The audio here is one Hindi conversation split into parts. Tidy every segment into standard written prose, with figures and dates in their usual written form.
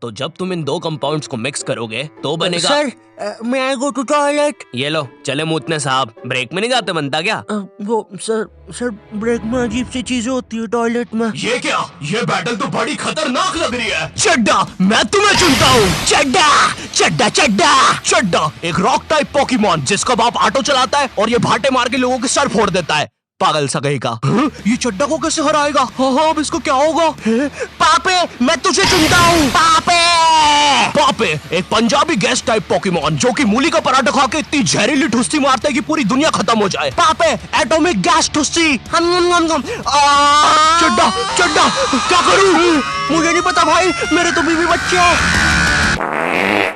तो जब तुम इन दो कंपाउंड्स को मिक्स करोगे तो बनेगा। सर, मैं आई गो टू टॉयलेट। ये लो, चले मूतने साहब। ब्रेक में नहीं जाते बनता क्या? वो सर ब्रेक में अजीब सी चीजें होती है टॉयलेट में। ये क्या? ये बैटल तो बड़ी खतरनाक लग रही है। चड्डा, मैं तुम्हें चुनता हूँ। चड्डा चड्डा चड्डा चड्डा एक रॉक टाइप पोकेमॉन जिसका बाप ऑटो चलाता है और ये भाटे मार के लोगों के सर फोड़ देता है। पागल सा कहीं का। ये चड्डा को कैसे हराएगा? हाँ, अब इसको क्या होगा? पापे, मैं तुझे चुनता हूँ। पापे पापे एक पंजाबी गैस टाइप पोकेमॉन जो कि मूली का पराठा खा के इतनी जहरीली ठुस्सी मारता है कि पूरी दुनिया खत्म हो जाए। पापे एटॉमिक गैस ठुस्सी। चड्डा चड्डा क्या करूँ? मुझे नहीं पता भाई, मेरे तो बीवी बच्चे हैं।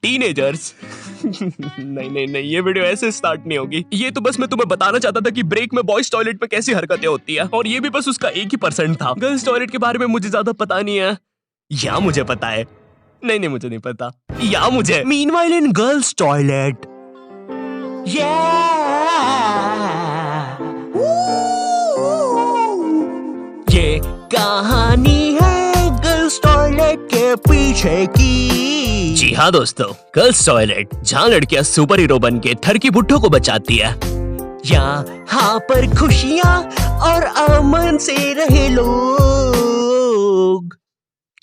टीनेजर्स। नहीं, ये वीडियो ऐसे स्टार्ट नहीं होगी। ये तो बस मैं तुम्हें बताना चाहता था कि ब्रेक में बॉयज टॉयलेट में कैसी हरकतें होती है, और ये भी बस उसका 1% था। गर्ल्स टॉयलेट के बारे में मुझे ज्यादा पता नहीं है, या मुझे पता है। नहीं, मुझे नहीं पता, या मुझे। मीनवाइल इन गर्ल्स टॉयलेट, ये कहानी है गर्ल्स टॉयलेट के पीछे की। जी हाँ दोस्तों, गर्ल्स टॉयलेट जहाँ लड़कियां सुपर हीरो बन के थर की बुड्ढों को बचाती है। यहाँ पर खुशियाँ और अमन से रहे लोग।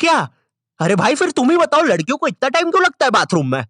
क्या? अरे भाई, फिर तुम ही बताओ, लड़कियों को इतना टाइम क्यों लगता है बाथरूम में?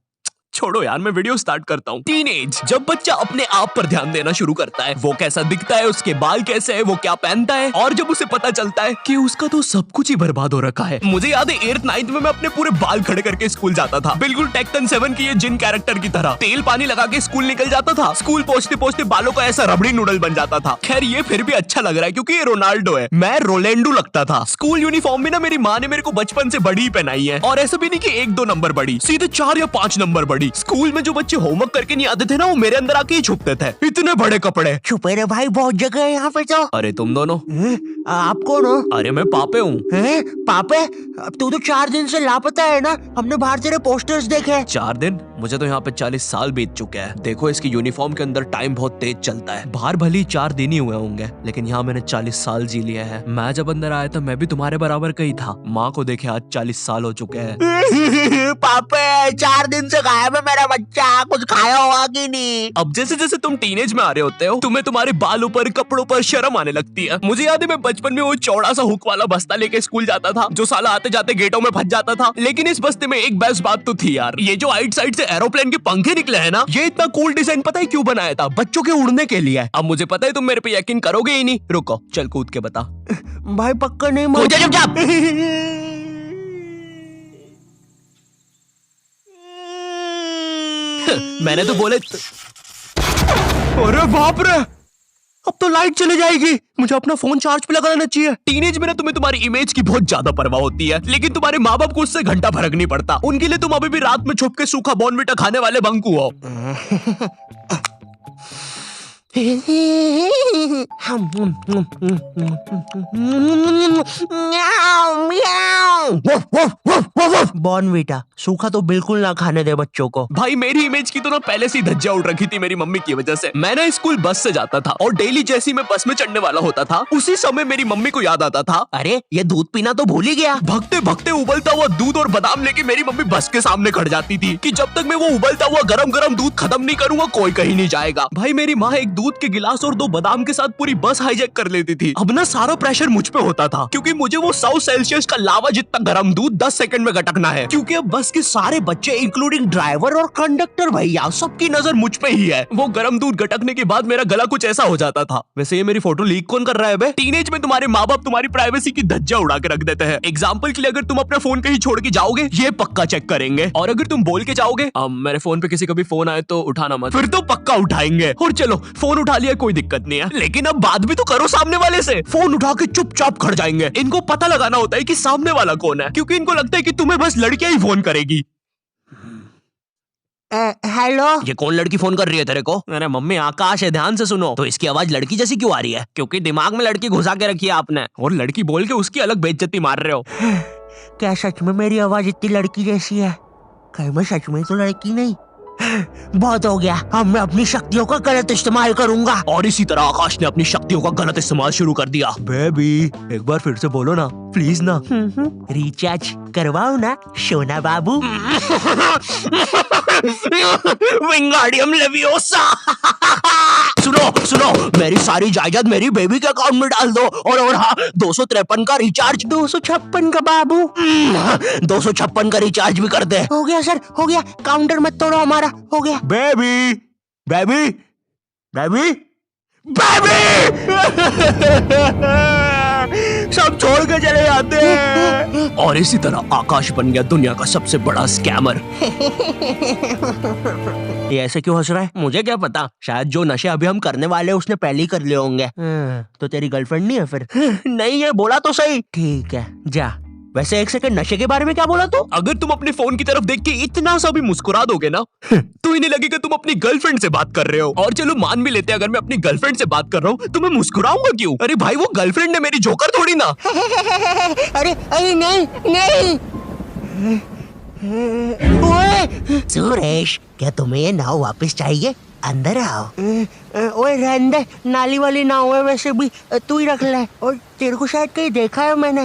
छोड़ो यार, मैं वीडियो स्टार्ट करता हूँ। टीनेज, जब बच्चा अपने आप पर ध्यान देना शुरू करता है, वो कैसा दिखता है, उसके बाल कैसे है, वो क्या पहनता है, और जब उसे पता चलता है कि उसका तो सब कुछ ही बर्बाद हो रखा है। मुझे याद है 8th 9th में मैं अपने पूरे बाल खड़े करके स्कूल जाता था, बिल्कुल टेक्टन 7 की ये जिन कैरेक्टर की तरह। तेल पानी लगा के स्कूल निकल जाता था। स्कूल पहुंचते पहुंचते बालों का ऐसा रबड़ी नूडल बन जाता था। खैर ये फिर भी अच्छा लग रहा है क्योंकि ये रोनाल्डो है, मैं रोलेंडो लगता था। स्कूल यूनिफॉर्म भी ना मेरी माँ ने मेरे को बचपन से बड़ी ही पहनाई है, और ऐसा भी नहीं कि 1-2 नंबर बड़ी, सीधे 4 या 5 नंबर बड़ी। स्कूल में जो बच्चे होमवर्क करके नहीं आते थे ना, वो मेरे अंदर आके ही छुपते थे। इतने बड़े कपड़े। छुपे रे भाई, बहुत जगह है यहाँ पे तो। अरे तुम दोनों? आप कौन हो? अरे मैं पापे हूँ। पापे? अब तू तो 4 दिन से लापता है ना, हमने बाहर तेरे पोस्टर्स देखे। 4 दिन? मुझे तो यहाँ पे 40 साल बीत चुके हैं। देखो इसकी यूनिफॉर्म के अंदर टाइम बहुत तेज चलता है। बाहर भली 4 दिन ही हुए होंगे, लेकिन यहाँ मैंने 40 साल जी लिए हैं। मैं जब अंदर आया था मैं भी तुम्हारे बराबर का ही था। माँ को देखे आज 40 साल हो चुके हैं। पापे 4 दिन से गायब है मेरा बच्चा, कुछ खाया होगा कि नहीं? अब जैसे जैसे तुम टीनेज में आ रहे होते हो, तुम्हें तुम्हारे बालों पर, कपड़ों पर शर्म आने लगती है। मुझे याद है मैं बचपन में वो चौड़ा सा हुक वाला बस्ता लेके स्कूल जाता था, जो साला आते जाते गेटों में फंस जाता था। लेकिन इस बस्ते में एक बेस्ट बात तो थी यार, ये जो आइट साइड से एरोप्लेन के पंखे निकले हैं ना, ये इतना कूल डिजाइन पता है क्यों बनाया था? बच्चों के उड़ने के लिए। अब मुझे पता है तुम मेरे पे यकीन करोगे ही नहीं। रुको, चल कूद के बता। भाई पक्का नहीं? मैंने तो बोले अरे बाप रे, अब तो लाइट चली जाएगी। मुझे अपना फोन चार्ज पे लगाना चाहिए। टीनेज में ना तुम्हें तुम्हारी इमेज की बहुत ज्यादा परवाह होती है, लेकिन तुम्हारे माँ बाप को उससे घंटा फर्क नहीं पड़ता। उनके लिए तुम अभी भी रात में छुप के सूखा बॉर्नविटा खाने वाले बंकू हो। बॉर्नविटा सूखा तो बिल्कुल ना खाने दे बच्चों को। भाई मेरी इमेज की तो ना पहले से ही धज्जियां उड़ रखी थी मेरी मम्मी की वजह से। मैं ना स्कूल बस से जाता था, और डेली जैसी मैं बस में चढ़ने वाला होता था, उसी समय मेरी मम्मी को याद आता था, अरे ये दूध पीना तो भूल ही गया। भगते भगते उबलता हुआ दूध और बादाम लेके मेरी मम्मी बस के सामने खड़ जाती थी कि जब तक मैं वो उबलता हुआ गरम गरम दूध खत्म नहीं करूंगा कोई कहीं नहीं जाएगा। भाई मेरी माँ एक दूध के गिलास और 2 बादाम के साथ पूरी बस हाईजैक कर लेती थी। अब ना सारा प्रेशर मुझ पे होता था, क्योंकि मुझे वो 100 सेल्सियस का लावा जितना गर्म दूध 10 सेकंड में गटकना है। क्योंकि अब बस के सारे बच्चे इंक्लूडिंग ड्राइवर और कंडक्टर भैया सबकी नजर मुझ पे ही है। वो गर्म दूध गटकने के बाद मेरा गला कुछ ऐसा हो जाता था। वैसे ये मेरी फोटो लीक कौन कर रहा है बे? टीनेज में तुम्हारे माँ बाप तुम्हारी प्राइवेसी की धज्जियां उड़ा के रख देते हैं। एग्जाम्पल के लिए अगर तुम अपना फोन कहीं छोड़ के जाओगे, ये पक्का चेक करेंगे, और अगर तुम बोल के जाओगे मेरे फोन पे किसी का भी फोन आए तो उठाना मत, फिर तो पक्का उठाएंगे। और चलो फोन उठा लिया कोई दिक्कत नहीं है, लेकिन अब बात भी तो करो सामने वाले से। फोन उठा के चुपचाप खड़ जाएंगे। इनको पता लगाना होता है कि सामने वाला कौन है, क्योंकि इनको लगता है कि तुम्हें बस लड़कियां ही फोन करेगी। हेलो, ये कौन लड़की फोन कर रही है तेरे को? अरे मम्मी आकाश है, ध्यान से सुनो। तो इसकी आवाज लड़की जैसी क्यों आ रही है? क्योंकि दिमाग में लड़की घुसा के रखी है आपने, और लड़की बोल के उसकी अलग बेइज्जती मार रहे हो। क्या सच में मेरी आवाज इतनी लड़की जैसी है? कहीं मैं सच में तो लड़की नहीं? बहुत हो गया, अब मैं अपनी शक्तियों का गलत इस्तेमाल करूंगा। और इसी तरह आकाश ने अपनी शक्तियों का गलत इस्तेमाल शुरू कर दिया। बेबी एक बार फिर से बोलो ना प्लीज ना। रिचार्ज करवाओ ना सोना बाबू। विंगाडियम लेवियोसा। सुनो सुनो, मेरी सारी जायदाद मेरी बेबी के अकाउंट में डाल दो। और हाँ, 253 का रिचार्ज। 256 का बाबू। 256 का रिचार्ज भी कर दे। हो गया सर, हो गया, काउंटर मत तोड़ो हमारा, हो गया। Baby baby baby baby. सब छोड़ के चले जाते हैं। और इसी तरह आकाश बन गया दुनिया का सबसे बड़ा स्कैमर। ये ऐसे क्यों हंस रहा है? मुझे क्या पता, शायद जो नशे अभी हम करने वाले हैं उसने पहले ही कर लिए होंगे। तो तेरी गर्लफ्रेंड नहीं है फिर? नहीं है, बोला तो सही। ठीक है जा। वैसे एक सेकंड, नशे के बारे में क्या बोला तू? अगर तुम अपने फोन की तरफ देख के इतना सा भी मुस्कुरा दोगे ना तो इन्हें लगेगा तुम अपनी गर्लफ्रेंड से बात कर रहे हो। और चलो मान भी लेते हैं अगर मैं अपनी गर्लफ्रेंड से बात कर रहा हूँ तो मैं मुस्कुराऊंगा क्यों? अरे भाई वो गर्लफ्रेंड है मेरी, जोकर थोड़ी ना। अरे अरे नहीं नहीं। ओए सुरेश, क्या तुम्हें ये नाव वापस चाहिए? अंदर आओ। ओए रहने दे, नाली वाली नाव है वैसे भी, तू ही रख ले। और तेरे को शायद कहीं देखा है मैंने।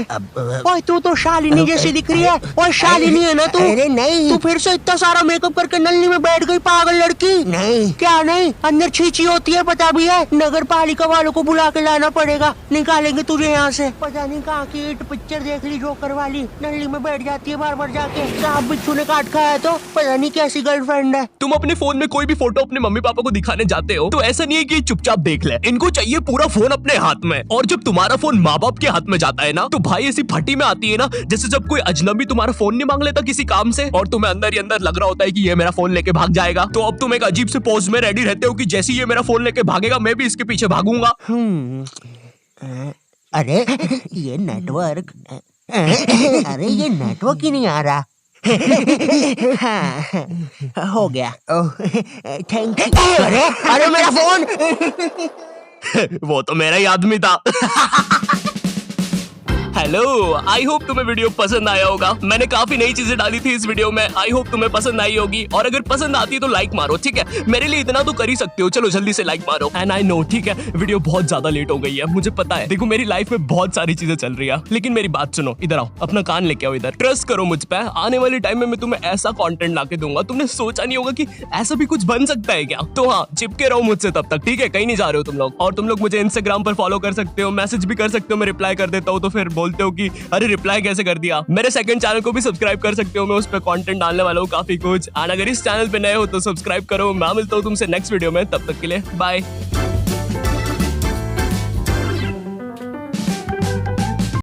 ओए तू तो शालिनी जैसी दिख रही है। ओए शालिनी है ना तू? अरे नहीं, तू फिर से इतना सारा मेकअप करके नल्ली में बैठ गई पागल लड़की। नहीं क्या नहीं, अंदर छींची होती है पता भी है। नगर पालिका वालों को बुला के लाना पड़ेगा, निकालेंगे तुझे यहाँ से। पता नहीं कहाँ की हिट पिक्चर देख ली जोकर वाली, नल्ली में बैठ जाती है बार बार जाके। सांप बिच्छू ने काट खाया तो पता नहीं कैसी गर्लफ्रेंड है। तुम अपने फोन में कोई भी फोटो अपने मम्मी पापा को दिखाने जाते हो तो ऐसा नहीं है कि चुपचाप देख ले, इनको चाहिए पूरा फोन अपने हाथ में। और जब तुम्हारा फोन माँ बाप के हाथ में जाता है ना तो भाई ऐसी फटी में आती है ना, जैसे जब कोई अजनबी तुम्हारा फोन नहीं मांग लेता किसी काम से और तुम्हें अंदर ही अंदर लग रहा होता है कि ये मेरा फोन लेके भाग जाएगा। तो अब तुम एक अजीब से पोज में रेडी रहते हो कि जैसे ये मेरा फोन लेके भागेगा मैं भी इसके पीछे भागूंगा। अरे ये नेटवर्क, अरे ये नेटवर्क ही नहीं आ रहा। हाँ, हो गया। Thank you. अरे मेरा फोन। वो तो मेरा ही आदमी था। हेलो, आई होप तुम्हें वीडियो पसंद आया होगा। मैंने काफी नई चीजें डाली थी इस वीडियो में, आई होप तुम्हें पसंद आई होगी। और अगर पसंद आती है तो लाइक मारो, ठीक है? मेरे लिए इतना तो कर ही सकते हो, चलो जल्दी से लाइक मारो। एंड आई नो, ठीक है, वीडियो बहुत ज्यादा लेट हो गई है, मुझे पता है। देखो मेरी लाइफ में बहुत सारी चीजें चल रही है, लेकिन मेरी बात सुनो, इधर आओ, अपना कान लेके आओ इधर। ट्रस्ट करो मुझ पे, आने वाले टाइम में मैं तुम्हें ऐसा कंटेंट लाके दूंगा, तुमने सोचा नहीं होगा कि ऐसा भी कुछ बन सकता है क्या। तो हाँ, चिपके रहो मुझसे तब तक, ठीक है? कहीं नहीं जा रहे हो तुम लोग। और तुम लोग मुझे इंस्टाग्राम पर फॉलो कर सकते हो, मैसेज भी कर सकते हो, मैं रिप्लाई कर देता हूँ। तो फिर बोलते हो कि अरे रिप्लाई कैसे कर दिया। मेरे सेकंड चैनल को भी सब्सक्राइब कर सकते हो, मैं उस पर कंटेंट डालने वाला हूँ काफी कुछ। और अगर इस चैनल पे नए हो तो सब्सक्राइब करो। मैं मिलता हूँ तुमसे नेक्स्ट वीडियो में, तब तक के लिए बाय।